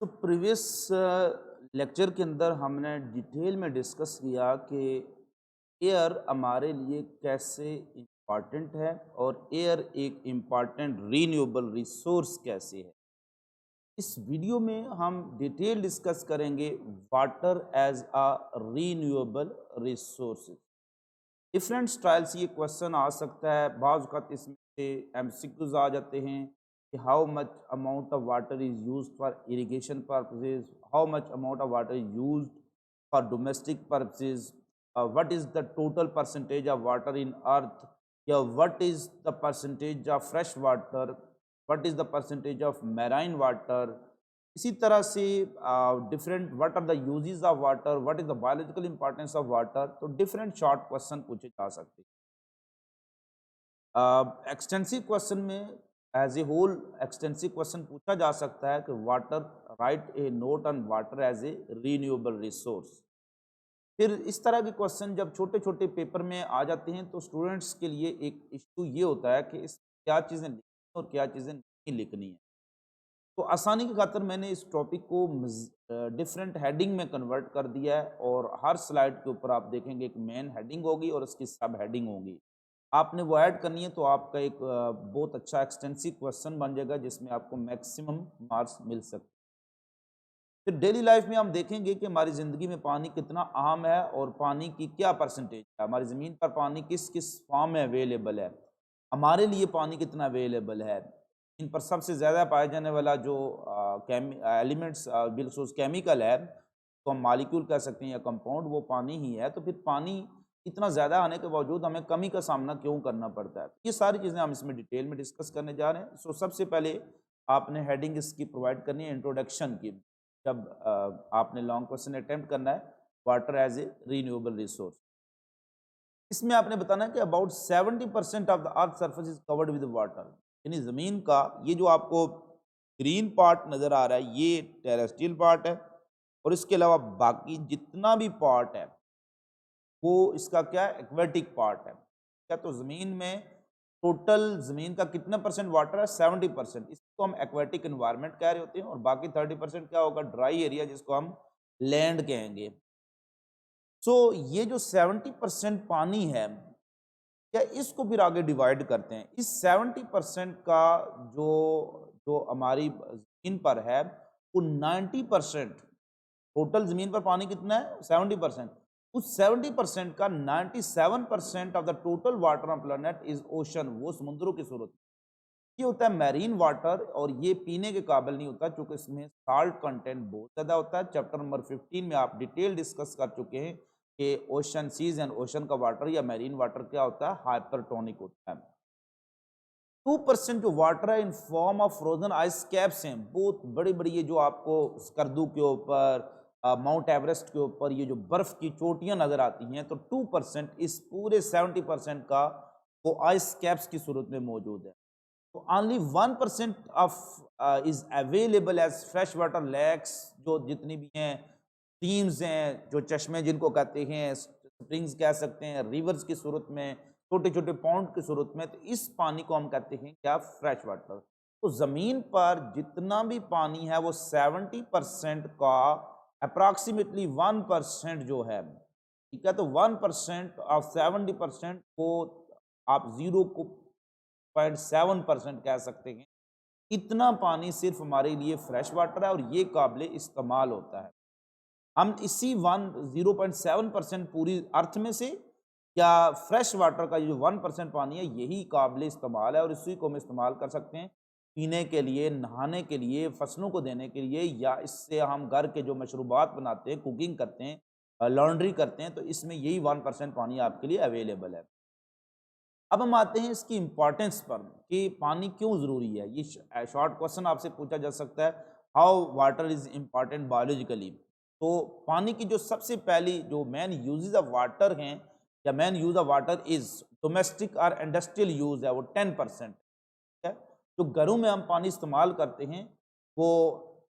तो previous lecture के अंदर हमने डिटेल में डिस्कस किया कि एयर हमारे लिए कैसे इम्पॉर्टेंट है और एयर एक इम्पॉर्टेंट रीन्यूएबल रिसोर्स कैसे है। इस वीडियो में हम डिटेल डिस्कस करेंगे water as a renewable resource. Different style से ये क्वेश्चन आ सकता है। बाज़ औक़ात इसमें से एमसीक्यूज आ जाते हैं कि how much amount of water is used for irrigation purposes, how much amount of water is used for domestic purposes, what is the total percentage of water in earth, या what is the percentage of fresh water, what is the percentage of marine water. इसी तरह से different what are the uses of water, what is the biological importance of water. तो different short question पूछे जा सकते हैं। Extensive question में as a whole extensive question पूछा जा सकता है कि water, right a note on water as a renewable resource. फिर इस तरह के क्वेश्चन जब छोटे छोटे पेपर में आ जाते हैं तो स्टूडेंट्स के लिए एक इश्यू ये होता है कि इस क्या चीज़ें लिखनी और क्या चीज़ें नहीं लिखनी है। तो आसानी की खातिर मैंने इस टॉपिक को डिफरेंट हेडिंग में कन्वर्ट कर दिया है और हर स्लाइड के ऊपर आप देखेंगे एक मेन हेडिंग होगी और उसकी सब हेडिंग होगी। आपने वो ऐड करनी है तो आपका एक बहुत अच्छा एक्सटेंसिव क्वेश्चन बन जाएगा जिसमें आपको मैक्सिमम मार्क्स मिल सकते हैं। फिर डेली लाइफ में हम देखेंगे कि हमारी ज़िंदगी में पानी कितना अहम है और पानी की क्या परसेंटेज है। हमारी ज़मीन पर पानी किस किस फॉर्म में अवेलेबल है, हमारे लिए पानी कितना अवेलेबल है। इन पर सबसे ज़्यादा पाया जाने वाला जो एलिमेंट्स बिलखसूस केमिकल है, तो हम मालिक्यूल कह सकते हैं या कंपाउंड, वो पानी ही है। तो फिर पानी इतना ज़्यादा आने के बावजूद हमें कमी का सामना क्यों करना पड़ता है, ये सारी चीज़ें हम इसमें डिटेल में डिस्कस करने जा रहे हैं। सो सबसे पहले आपने हेडिंग इसकी प्रोवाइड करनी है इंट्रोडक्शन की। जब आपने लॉन्ग क्वेश्चन अटेम्प्ट करना है water as a renewable resource, इसमें आपने बताना है कि about 70% of the earth surface is covered with water. यानी ज़मीन का ये जो आपको ग्रीन पार्ट नज़र आ रहा है ये टेरेस्ट्रियल पार्ट है, और इसके अलावा बाकी जितना भी पार्ट है वो इसका क्या है, एक्वेटिक पार्ट है। क्या तो ज़मीन में टोटल ज़मीन का कितना परसेंट वाटर है, 70%। इसको हम एक्वेटिक एनवायरनमेंट कह रहे होते हैं, और बाकी 30% क्या होगा, ड्राई एरिया, जिसको हम लैंड कहेंगे। सो ये जो 70% पानी है, क्या इसको फिर आगे डिवाइड करते हैं। इस 70% का जो जो हमारी ज़मीन पर है वो 90%, टोटल ज़मीन पर पानी कितना है, 70%। उस 70% का 97% of the total water on planet is ocean, वो समुद्रों की सूरत। ये होता है मैरीन वाटर, और ये पीने के काबिल नहीं होता क्योंकि इसमें साल्ट कंटेंट बहुत ज़्यादा होता है। चैप्टर नंबर 15 में आप डिटेल डिस्कस कर चुके हैं कि ओशन सीज एंड ओशन का वाटर या मैरीन वाटर क्या होता है, हाइपरटोनिक होता है। 2% जो वाटर है in form of frozen ice caps हैं, बहुत बड़ी बड़ी, ये जो आपको स्कर्दू के ऊपर, माउंट एवरेस्ट के ऊपर ये जो बर्फ की चोटियां नजर आती हैं, तो 2% इस पूरे 70% का वो आइस कैप्स की सूरत में मौजूद है। तो only 1% of is available as fresh water lakes, जो जितनी भी हैं स्ट्रीम्स हैं, जो चश्मे जिनको कहते हैं, स्प्रिंग्स कह सकते हैं, रिवर्स की सूरत में, छोटे छोटे पॉन्ड की सूरत में, तो इस पानी को हम कहते हैं क्या, फ्रेश वाटर। तो ज़मीन पर जितना भी पानी है वो 70% का अप्रॉक्सीमेटली 1% जो है, ठीक है। तो 1% ऑफ 70% को आप 0.7% कह सकते हैं। इतना पानी सिर्फ हमारे लिए फ्रेश वाटर है और ये काबिल इस्तेमाल होता है। हम इसी 0.7% पूरी अर्थ में से, या फ्रेश वाटर का जो 1% पानी है, यही काबिल इस्तेमाल है और इसी को हम इस्तेमाल कर सकते हैं पीने के लिए, नहाने के लिए, फसलों को देने के लिए, या इससे हम घर के जो मशरूबात बनाते हैं, कुकिंग करते हैं, लॉन्ड्री करते हैं, तो इसमें यही 1% पानी आपके लिए अवेलेबल है। अब हम आते हैं इसकी इम्पोर्टेंस पर कि पानी क्यों ज़रूरी है। ये शॉर्ट क्वेश्चन आपसे पूछा जा सकता है, how water is important biologically. तो पानी की जो सबसे पहली जो मेन यूजेस ऑफ वाटर हैं, या main use of water is domestic और इंडस्ट्रियल यूज़ है, वो 10% है। जो घरों में हम पानी इस्तेमाल करते हैं, वो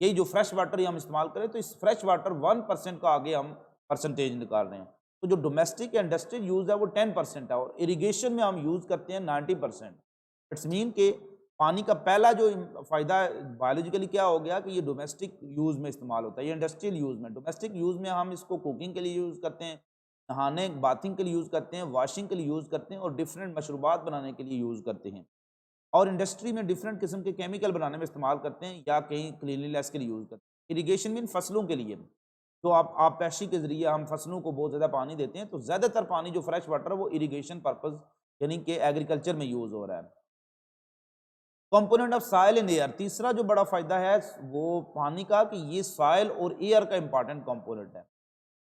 यही जो फ्रेश वाटर ही हम इस्तेमाल करें, तो इस फ्रेश वाटर 1% का आगे हम परसेंटेज निकाल रहे हैं। तो जो डोमेस्टिक इंडस्ट्रियल यूज़ है वो 10% है, और इरिगेशन में हम यूज़ करते हैं 90%। इट्स मीन के पानी का पहला जो फ़ायदा बायोलॉजिकली क्या हो गया कि ये डोमेस्टिक यूज़ में इस्तेमाल होता है, ये इंडस्ट्रियल यूज़ में। डोमेस्टिक यूज़ में हम इसको कुकिंग के लिए यूज़ करते हैं, नहाने, बाथिंग के लिए यूज़ करते हैं, वॉशिंग के लिए यूज़ करते हैं और डिफरेंट मशरूबात बनाने के लिए यूज़ करते हैं। और इंडस्ट्री में डिफरेंट किस्म के केमिकल बनाने में इस्तेमाल करते हैं या कहीं क्लीनलीनेस के लिए यूज़ करते हैं। इरिगेशन में इन फसलों के लिए, तो आप आबपैशी के ज़रिए हम फसलों को बहुत ज़्यादा पानी देते हैं, तो ज़्यादातर पानी जो फ्रेश वाटर है वो इरिगेशन पर्पज़ यानी कि एग्रीकल्चर में यूज़ हो रहा है। Component of soil and air, तीसरा जो बड़ा फ़ायदा है वो पानी का कि ये सॉइल और एयर का इंपॉर्टेंट कंपोनेंट है।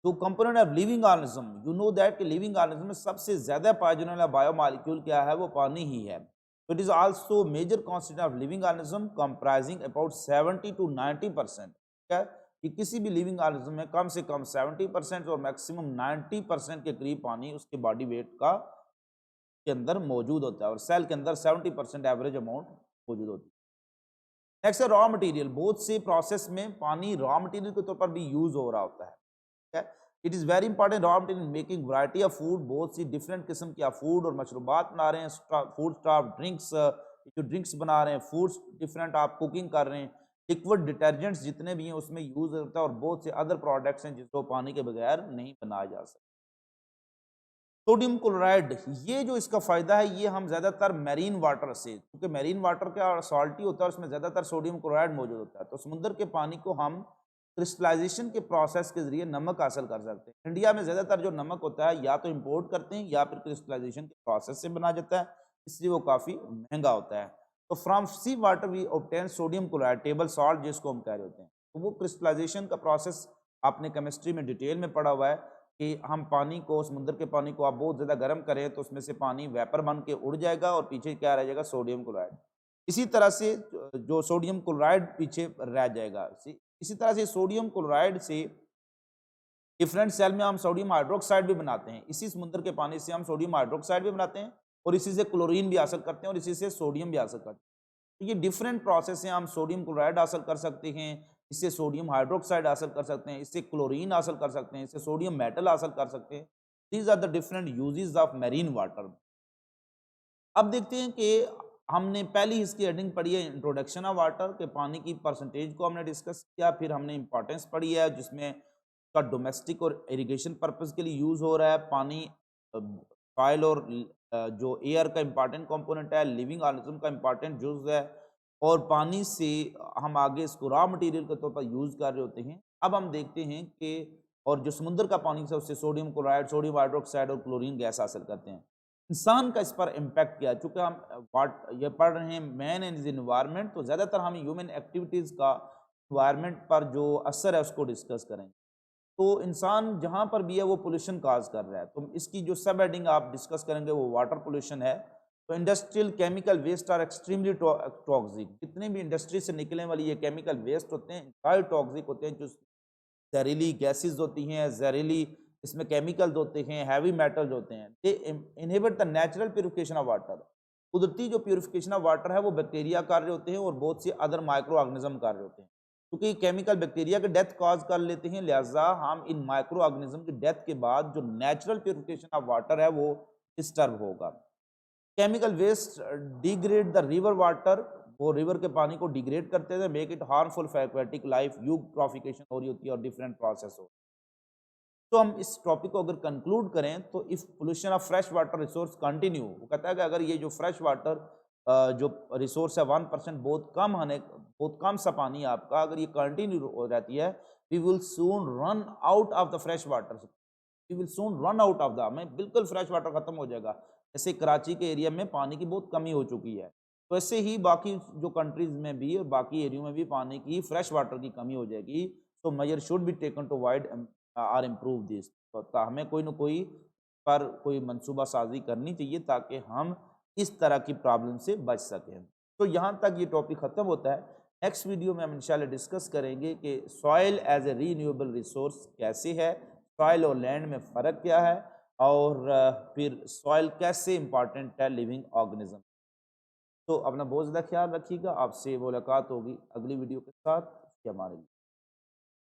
तो component of living organism, you know that कि लिविंग ऑर्गेनिज्म में सबसे ज़्यादा पाया जाने वाला बायोमॉलिक्यूल क्या है, वो पानी ही है। तो it is also major constituent of living organism comprising about 70 to 90%। ठीक है, कि किसी भी लिविंग ऑर्गेनिज्म में कम से कम 70% और मैक्सिमम 90% के करीब पानी उसके बॉडी वेट का के अंदर मौजूद होता है और सेल के अंदर 70% एवरेज अमाउंट मौजूद होती है। नेक्स्ट है रॉ मटेरियल, बहुत से प्रोसेस में पानी रॉ मटेरियल के तौर पर भी यूज हो रहा होता है। ठीक है, it is very important raw material making variety of food, बहुत सी डिफरेंट किस्म की आप फूड और मशरूबात बना रहे हैं, फूड स्टाफ ड्रिंक्स, जो ड्रिंक्स बना रहे हैं, फूड्स डिफरेंट आप कुकिंग कर रहे हैं, लिक्विड डिटर्जेंट्स जितने भी हैं उसमें यूज होता है और बहुत से अदर प्रोडक्ट्स हैं जिसको पानी के बगैर नहीं बनाया जा सकता। सोडियम क्लोराइड, ये जो इसका फ़ायदा है ये हम ज़्यादातर मैरीन वाटर से, क्योंकि मैरीन वाटर क्या सॉल्टी होता है और उसमें ज़्यादातर सोडियम क्लोराइड मौजूद होता है, तो समुद्र के पानी को हम क्रिस्टलाइजेशन के प्रोसेस के ज़रिए नमक हासिल कर सकते हैं। इंडिया में ज़्यादातर जो नमक होता है या तो इम्पोर्ट करते हैं या फिर क्रिस्टलाइजेशन के प्रोसेस से बना जाता है, इसलिए वो काफ़ी महंगा होता है। तो from sea water we obtain sodium chloride, table salt जिसको हम कह रहे होते हैं, तो वो क्रिस्टलाइजेशन का प्रोसेस आपने केमिस्ट्री में डिटेल में पढ़ा हुआ है कि हम पानी को, समुद्र के पानी को आप बहुत ज़्यादा गर्म करें तो उसमें से पानी वेपर बन के उड़ जाएगा और पीछे क्या रह जाएगा, सोडियम क्लोराइड। इसी तरह से जो सोडियम क्लोराइड पीछे रह जाएगा। इसी तरह से सोडियम क्लोराइड से डिफरेंट सेल में हम सोडियम हाइड्रोक्साइड भी बनाते हैं। इसी समुद्र के पानी से हम सोडियम हाइड्रोक्साइड भी बनाते हैं और इसी से क्लोरीन भी हासिल करते हैं और इसी से सोडियम भी हासिल करते हैं। तो ये डिफरेंट प्रोसेस हैं, हम सोडियम क्लोराइड हासिल कर सकते हैं, इससे सोडियम हाइड्रोक्साइड हासिल कर सकते हैं, इससे क्लोरीन हासिल कर सकते हैं, इससे सोडियम मेटल हासिल कर सकते हैं। These are the different uses of marine water. अब देखते हैं कि हमने पहली इसकी हेडिंग पढ़ी है इंट्रोडक्शन ऑफ वाटर, के पानी की परसेंटेज को हमने डिस्कस किया, फिर हमने इंपॉर्टेंस पढ़ी है जिसमें का डोमेस्टिक और इरिगेशन पर्पस के लिए यूज़ हो रहा है पानी, सॉइल और जो एयर का इंपॉर्टेंट कंपोनेंट है, लिविंग ऑर्गेनिज्म का इंपॉर्टेंट जुज़ है और पानी से हम आगे इसको रॉ मटेरियल के तौर पर यूज़ कर रहे होते हैं। अब हम देखते हैं कि और जो समुद्र का पानी से उससे सोडियम क्लोराइड, सोडियम हाइड्रोक्साइड और क्लोरीन गैस हासिल करते हैं। इंसान का इस पर इम्पैक्ट क्या है? चूँकि हम वाट ये पढ़ रहे हैं मैन एंड एनवायरनमेंट, तो ज़्यादातर हम ह्यूमन एक्टिविटीज़ का एनवायरनमेंट पर जो असर है उसको डिस्कस करेंगे। तो इंसान जहाँ पर भी है वो पोल्यूशन काज़ कर रहा है, तो इसकी जो सब हेडिंग आप डिस्कस करेंगे वो वाटर पोल्यूशन है। तो industrial chemical waste are extremely toxic, जितने भी इंडस्ट्री से निकलने वाली ये केमिकल वेस्ट होते हैं इंतहाई टॉक्सिक होते हैं, जो जहरीली गैसेस होती हैं, जहरीली इसमें केमिकल्स होते हैं, हैवी मेटल्स होते हैं, they inhibit the natural purification of water. कुदरती जो प्यूरिफिकेशन ऑफ वाटर है वो बैक्टीरिया कर रहे होते हैं और बहुत से अदर माइक्रो ऑर्गेनिज्म कर रहे होते हैं। क्योंकि केमिकल बैक्टीरिया की डेथ कॉज कर लेते हैं, लिहाजा हम इन माइक्रो ऑर्गेनिज्म की डेथ के बाद जो नेचुरल प्यूरिफिकेशन ऑफ वाटर है वो डिस्टर्ब होगा। Chemical waste degrade the river water, वो रिवर के पानी को डिग्रेड करते हैं, make it harmful for aquatic life, eutrophication हो रही होती है और डिफरेंट प्रोसेस हो। तो हम इस टॉपिक को अगर कंक्लूड करें तो if pollution of fresh water resource continue, वो कहता है कि अगर ये जो फ्रेश वाटर जो रिसोर्स है 1% बहुत कम सा पानी आपका अगर ये कंटिन्यू हो रहती है, we will soon run out of the fresh water, we will soon run out of the, में बिल्कुल फ्रेश वाटर खत्म हो जाएगा। जैसे कराची के एरिया में पानी की बहुत कमी हो चुकी है, तो ऐसे ही बाकी जो कंट्रीज में भी और बाकी एरियो में भी पानी की फ्रेश वाटर की कमी हो जाएगी। So measure should be taken to avoid or improve this, तो हमें कोई ना कोई पर कोई मंसूबा साजी करनी चाहिए ताकि हम इस तरह की प्रॉब्लम से बच सकें। तो यहाँ तक ये टॉपिक ख़त्म होता है। नेक्स्ट वीडियो में हम इंशाल्लाह डिस्कस करेंगे कि soil as a renewable resource कैसे है, सॉइल और लैंड में फ़र्क क्या है और फिर सॉइल कैसे इंपॉर्टेंट है लिविंग ऑर्गेनिज्म। तो अपना बहुत ज़्यादा ख्याल रखिएगा, आपसे मुलाकात होगी अगली वीडियो के साथ। हमारे लिए